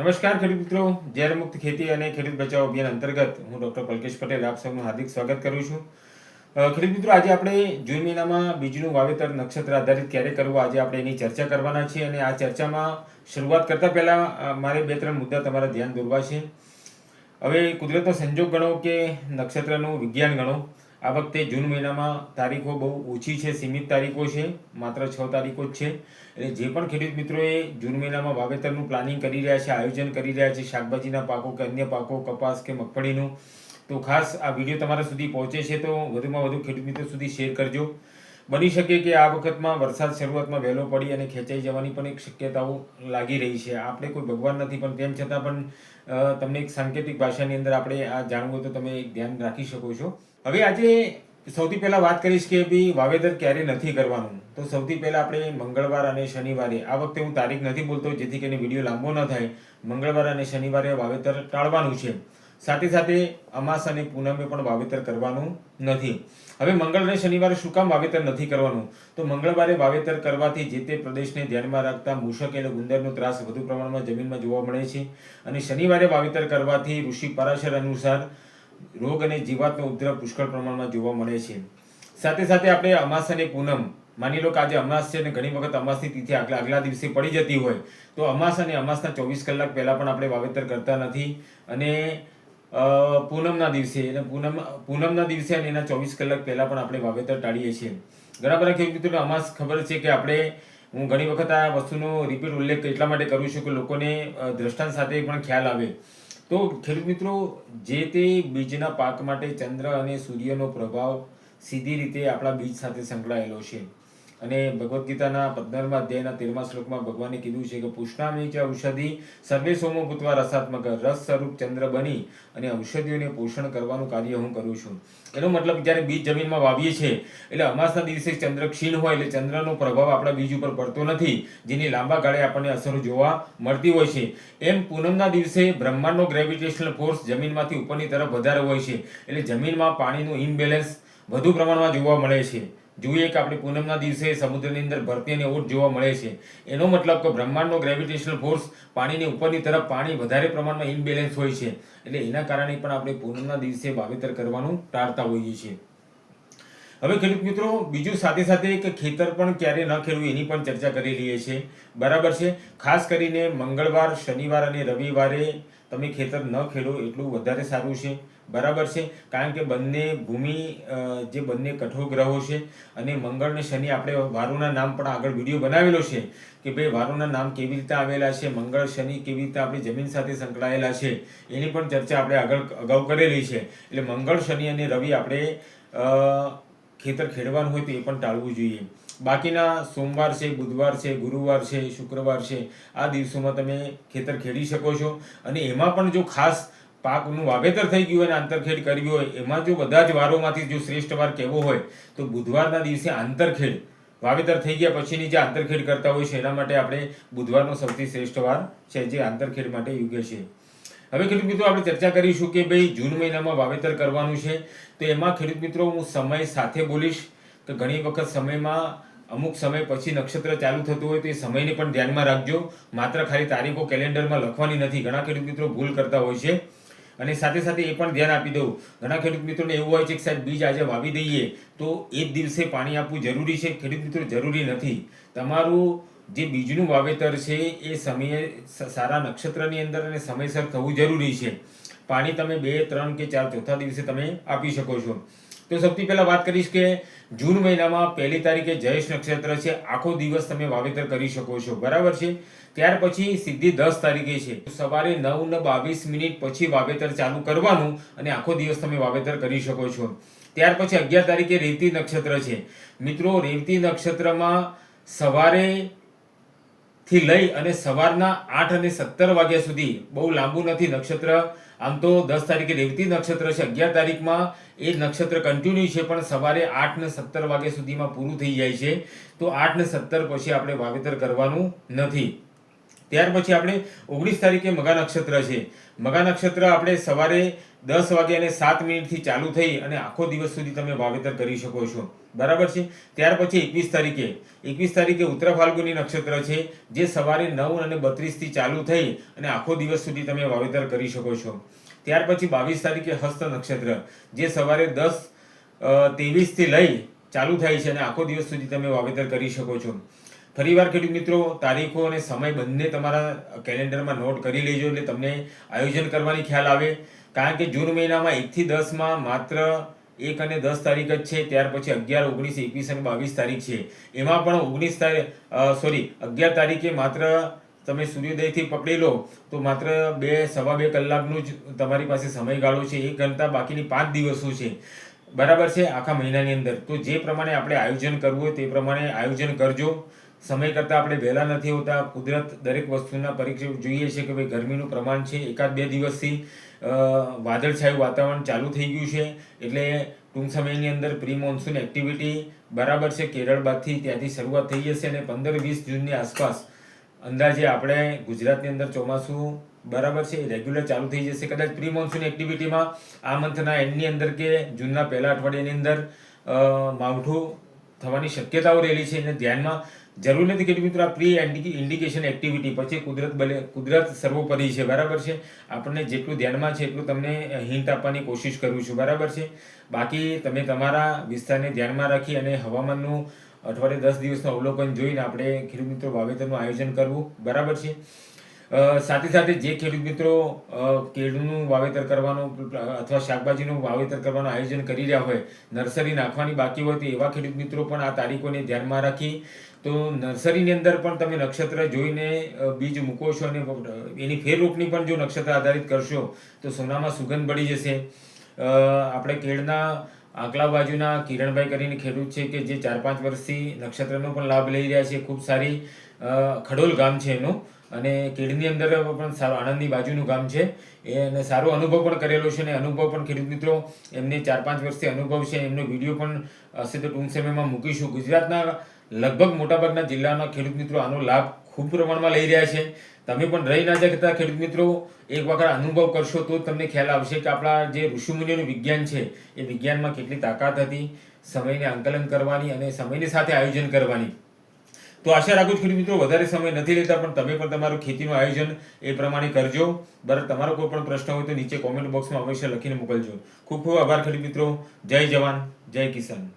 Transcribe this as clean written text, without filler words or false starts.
નમસ્કાર ખેડૂત મિત્રો, ઝેર મુક્ત ખેતી અને ખેડૂત બચાવ અભિયાન અંતર્ગત હું ડૉક્ટર પલકેશ પટેલ આપ સૌનું હાર્દિક સ્વાગત કરું છું. ખેડૂત મિત્રો, આજે આપણે જૂન મહિનામાં બીજનું વાવેતર નક્ષત્ર આધારિત ક્યારે કરવું, આજે આપણે એની ચર્ચા કરવાના છીએ. અને આ ચર્ચામાં શરૂઆત કરતાં પહેલાં મારે 2-3 મુદ્દા તમારા ધ્યાન દોરવા છે. હવે કુદરતનો સંજોગ ગણો કે નક્ષત્રનું વિજ્ઞાન ગણો, આ વખતે જૂન મહિનામાં તારીખો બહુ ઓછી છે, સીમિત તારીખો છે, માત્ર 6 તારીખો જ છે. એટલે જે પણ ખેડૂત મિત્રોએ જૂન મહિનામાં વાવેતરનું પ્લાનિંગ કરી રહ્યા છે, આયોજન કરી રહ્યા છે, શાકભાજીના પાકો કે અન્ય પાકો, કપાસ કે મગફળીનું, તો ખાસ આ વિડીયો તમારા સુધી પહોંચે છે તો વધુમાં વધુ ખેડૂત મિત્રો સુધી શેર કરજો. બની શકે કે આ વખતમાં વરસાદ શરૂઆતમાં વહેલો પડી અને ખેંચાઈ જવાની પણ એક શક્યતાઓ લાગી રહી છે. આપણે કોઈ ભગવાન નથી, પણ તેમ છતાં પણ તમને એક સાંકેતિક ભાષાની અંદર આપણે આ જાણવું હોય તો તમે એક ધ્યાન રાખી શકો છો. હવે આજે સૌથી પહેલાં વાત કરીશ કે ભાઈ વાવેતર ક્યારે નથી કરવાનું. તો સૌથી પહેલાં આપણે મંગળવાર અને શનિવારે, આ વખતે હું તારીખ નથી બોલતો જેથી કરીને વિડીયો લાંબો ન થાય, મંગળવાર અને શનિવારે વાવેતર ટાળવાનું છે. સાથે સાથે અમાસ અને પૂનમે પણ વાવેતર કરવાનું નથી. હવે મંગળ અને શનિવારે શું કામ વાવેતર નથી કરવાનું? તો મંગળવારે વાવેતર કરવાથી જે તે પ્રદેશને ધ્યાનમાં રાખતા મૂષક એટલે ગુંદરનો ત્રાસ વધુ પ્રમાણમાં જમીનમાં જોવા મળે છે. અને શનિવારે વાવેતર કરવાથી ઋષિ પરાશર અનુસાર રોગ અને જીવાતનો ઉપદ્રવ પુષ્કળ પ્રમાણમાં જોવા મળે છે. સાથે સાથે આપણે અમાસ અને પૂનમ, માની લો કે આજે અમાસ છે અને ઘણી વખત અમાસની તિથિ આગલા દિવસે પડી જતી હોય તો અમાસ અને અમાસના 24 કલાક પહેલાં પણ આપણે વાવેતર કરતા નથી. અને પૂનમના દિવસે પૂનમના દિવસે અને એના 24 કલાક પહેલાં પણ આપણે વાવેતર ટાળીએ છીએ. ઘણા બધા ખેડૂત મિત્રોને અમાસ ખબર છે કે હું ઘણી વખત આ વસ્તુનો રિપીટ ઉલ્લેખ એટલા માટે કરું છું કે લોકોને દ્રષ્ટાંત સાથે પણ ખ્યાલ આવે. તો ખેડૂત મિત્રો, જે તે બીજના પાક માટે ચંદ્ર અને સૂર્યનો પ્રભાવ સીધી રીતે આપણા બીજ સાથે સંકળાયેલો છે. અને ભગવદ્ ગીતાના 15મા અધ્યાયના 13મા શ્લોકમાં ભગવાને કીધું છે કે પુષ્ણામી ચ ઔષધિ સર્વે સોમો ભૂત્વા રસાત્મક, રસ સ્વરૂપ ચંદ્ર બની અને ઔષધિઓને પોષણ કરવાનું કાર્ય હું કરું છું. એનો મતલબ જ્યારે બીજ જમીનમાં વાવીએ છીએ એટલે અમાસના દિવસે ચંદ્ર ક્ષીણ હોય એટલે ચંદ્રનો પ્રભાવ આપણા બીજ ઉપર પડતો નથી, જેની લાંબા ગાળે આપણને અસરો જોવા મળતી હોય છે. એમ પૂનમના દિવસે બ્રહ્માંડનો ગ્રેવિટેશનલ ફોર્સ જમીનમાંથી ઉપરની તરફ વધારે હોય છે, એટલે જમીનમાં પાણીનું ઇમ્બેલેન્સ વધુ પ્રમાણમાં જોવા મળે છે. જોઈએ કે આપણે પૂનમના દિવસે સમુદ્રની અંદર ભરતી અને ઓટ જોવા મળે છે. એનો મતલબ કે બ્રહ્માંડનો ગ્રેવિટેશનલ ફોર્સ પાણીની ઉપરની તરફ પાણી વધારે પ્રમાણમાં ઇમ્બેલેન્સ હોય છે, એટલે એના કારણે પણ આપણે પૂનમના દિવસે વાવેતર કરવાનું ટાળતા હોઈએ છીએ. હવે ખેડૂત મિત્રો, બીજું સાથે સાથે કે ખેતર પણ ક્યારે ન ખેડવું એની પણ ચર્ચા કરી લઈએ છીએ. બરાબર છે. ખાસ કરીને મંગળવાર, શનિવાર અને રવિવારે તમે ખેતર ન ખેડો એટલું વધારે સારું છે. બરાબર છે. કારણ કે બંને બંને કઠોર ગ્રહો છે અને મંગળ અને શનિ, આપણે વારોના નામ પણ આગળ વિડીયો બનાવેલો છે કે ભાઈ વારોના નામ કેવી રીતે આવેલા છે, મંગળ શનિ કેવી રીતે આપણી જમીન સાથે સંકળાયેલા છે, એની પણ ચર્ચા આપણે અગાઉ કરેલી છે. એટલે મંગળ, શનિ અને રવિ આપણે ખેતર ખેડવાનું હોય તો એ પણ ટાળવું જોઈએ. બાકીના સોમવાર છે, બુધવાર છે, ગુરુવાર છે, શુક્રવાર છે, આ દિવસોમાં તમે ખેતર ખેડી શકો છો. અને એમાં પણ જો ખાસ પાકનું વાવેતર થઈ ગયું હોય અને આંતરખેડ કરવી હોય, એમાં જો બધા જ વારોમાંથી જો શ્રેષ્ઠ વાર કહેવો હોય તો બુધવારના દિવસે આંતરખેડ, વાવેતર થઈ ગયા પછીની જે આંતરખેડ કરતા હોય છે એના માટે આપણે બુધવારનો સૌથી શ્રેષ્ઠ વાર છે, જે આંતરખેડ માટે યોગ્ય છે. હવે ખેડૂત મિત્રો, આપણે ચર્ચા કરીશું કે ભાઈ જૂન મહિનામાં વાવેતર કરવાનું છે તો એમાં ખેડૂત મિત્રો હું સમય સાથે બોલીશ કે ઘણી વખત સમયમાં અમુક સમય પછી નક્ષત્ર ચાલુ થતું હોય તો એ સમયને પણ ધ્યાનમાં રાખજો. માત્ર ખાલી તારીખો કેલેન્ડરમાં લખવાની નથી, ઘણા ખેડૂત મિત્રો ભૂલ કરતા હોય છે. અને સાથે સાથે એ પણ ધ્યાન આપી દઉં, ઘણા ખેડૂત મિત્રોને એવું હોય છે કે સાહેબ બીજ આજે વાવી દઈએ તો એ જ દિવસે પાણી આપવું જરૂરી છે. ખેડૂત મિત્રો, જરૂરી નથી. તમારું જે બીજનું વાવેતર છે એ સમયે સારા નક્ષત્રની અંદર અને સમયસર થવું જરૂરી છે. પાણી તમે 2, 3 કે 4 ચોથા દિવસે તમે આપી શકો છો. તો સૌથી પહેલાં વાત કરીશ કે જૂન મહિનામાં 1લી તારીખે જયેશ નક્ષત્ર છે, આખો દિવસ તમે વાવેતર કરી શકો છો. બરાબર છે. ત્યાર પછી સીધી 10 તારીખે છે, સવારે 9:22 પછી વાવેતર ચાલુ કરવાનું અને આખો દિવસ તમે વાવેતર કરી શકો છો. ત્યાર પછી 11 તારીખે રેવતી નક્ષત્ર છે. મિત્રો, રેવતી નક્ષત્રમાં સવારે થી લઈ અને સવારના 8:17 વાગ્યા સુધી, બહુ લાંબુ નથી નક્ષત્ર. આમ તો 10 તારીખે રેવતી નક્ષત્ર છે, 11 તારીખમાં એ નક્ષત્ર કન્ટિન્યુ છે, પણ સવારે 8:17 વાગ્યા સુધીમાં પૂરું થઈ જાય છે. તો 8:17 પછી આપણે વાવેતર કરવાનું નથી. ત્યાર પછી આપણે 19 તારીખે મઘા નક્ષત્ર છે. મઘા નક્ષત્ર આપણે સવારે 10:07 ચાલુ થઈ અને આખો દિવસ સુધી તમે વાવેતર કરી શકો છો. બરાબર છે. ત્યાર પછી 21 તારીખે ઉત્તર ફાલ્ગુની નક્ષત્ર છે, જે સવારે 9:32 ચાલુ થઈ અને આખો દિવસ સુધી તમે વાવેતર કરી શકો છો. ત્યાર પછી 22 તારીખે હસ્ત નક્ષત્ર, જે સવારે 10:23 લઈ ચાલુ થાય છે અને આખો દિવસ સુધી તમે વાવેતર કરી શકો છો. ફરીવાર ખેડૂત મિત્રો, તારીખો અને સમય બંને તમારા કેલેન્ડરમાં નોટ કરી લેજો, એટલે તમને આયોજન કરવાની ખ્યાલ આવે. કારણ કે જૂન મહિનામાં 1 થી 10માં માત્ર 1 અને 10 તારીખ જ છે. ત્યાર પછી 11, 19, 21 અને 22 તારીખ છે. એમાં પણ 11 તારીખે માત્ર તમે સૂર્યોદયથી પકડી લો તો માત્ર 2-2.5 કલાકનું જ તમારી પાસે સમયગાળો છે. એ ગણતા બાકીની 5 દિવસો છે. બરાબર છે, આખા મહિનાની અંદર. તો જે પ્રમાણે આપણે આયોજન કરવું હોય તે પ્રમાણે આયોજન કરજો. સમય કરતાં આપણે વહેલા નથી હોતા. કુદરત દરેક વસ્તુના પરીક્ષા જોઈએ છે કે ભાઈ ગરમીનું પ્રમાણ છે, 1-2 દિવસથી વાદળછાયું વાતાવરણ ચાલુ થઈ ગયું છે. એટલે ટૂંક સમયની અંદર પ્રી મોન્સૂન એક્ટિવિટી બરાબર છે કેરળ બાદથી ત્યાંથી શરૂઆત થઈ જશે અને 15-20 જૂનની આસપાસ અંદાજે આપણે ગુજરાતની અંદર ચોમાસું બરાબર છે રેગ્યુલર ચાલુ થઈ જશે. કદાચ પ્રી મોન્સૂન એક્ટિવિટીમાં આ મંથના એન્ડની અંદર કે જૂનના પહેલા અઠવાડિયાની અંદર માવઠું થવાની શક્યતાઓ રહેલી છે. એને ધ્યાનમાં જરૂર નથી કે મિત્રો આ પ્રી ઇન્ડિકેશન એક્ટિવિટી પછી કુદરત સર્વોપરી છે. બરાબર છે. આપણને જેટલું ધ્યાનમાં છે એટલું તમને હિન્ટ આપવાની કોશિશ કરું છું. બરાબર છે. બાકી તમે તમારા વિસ્તારને ધ્યાનમાં રાખી અને હવામાનનું અઠવાડિયે 10 દિવસનું અવલોકન જોઈને આપણે ખેડૂત મિત્રો વાવેતરનું આયોજન કરવું. બરાબર છે. સાથે સાથે જે ખેડૂત મિત્રો કેળનું વાવેતર કરવાનું અથવા શાકભાજીનું વાવેતર કરવાનું આયોજન કરી રહ્યા હોય, નર્સરી નાખવાની બાકી હોય, તો એવા ખેડૂત મિત્રો પણ આ તારીખોને ધ્યાનમાં રાખી તો નર્સરીની અંદર પણ તમે નક્ષત્ર જોઈને બીજ મૂકો છો અને એની ફેર રોપણી પણ જો નક્ષત્ર આધારિત કરશો તો સોનામાં સુગંધ બળી જશે. આપણે કેળના આંકલા બાજુના કિરણભાઈ કરીને ખેડૂત છે કે જે 4-5 વર્ષથી નક્ષત્રનો પણ લાભ લઈ રહ્યા છે. ખૂબ સારી ખડોલ ગામ છે એનું, અને કેળની અંદર પણ સારું આણંદની બાજુનું ગામ છે. એને સારો અનુભવ પણ કરેલો છે અને અનુભવ પણ ખેડૂત મિત્રો એમને 4-5 વર્ષથી અનુભવ છે. એમનો વિડીયો પણ હશે તો ટૂંક સમયમાં મૂકીશું. ગુજરાતના લગભગ મોટાભાગના જિલ્લાના ખેડૂત મિત્રો આનો લાભ ખૂબ પ્રમાણમાં લઈ રહ્યા છે. તમે પણ રહી ના જતા ખેડૂત મિત્રો એક વખત અનુભવ કરશો તો તમને ખ્યાલ આવશે કે આપણા જે ઋષિમુનિઓનું વિજ્ઞાન છે એ વિજ્ઞાનમાં કેટલી તાકાત હતી સમયને આંકલન કરવાની અને સમયની સાથે આયોજન કરવાની. તો આશા રાખું છું ખેડૂત મિત્રો વધારે સમય નથી લેતા, પણ તમે પણ તમારું ખેતીનું આયોજન એ પ્રમાણે કરજો. બરાબર. તમારો કોઈ પણ પ્રશ્ન હોય તો નીચે કોમેન્ટ બોક્સમાં અવશ્ય લખીને મોકલજો. ખૂબ ખૂબ આભાર ખેડૂત મિત્રો. જય જવાન, જય કિસાન.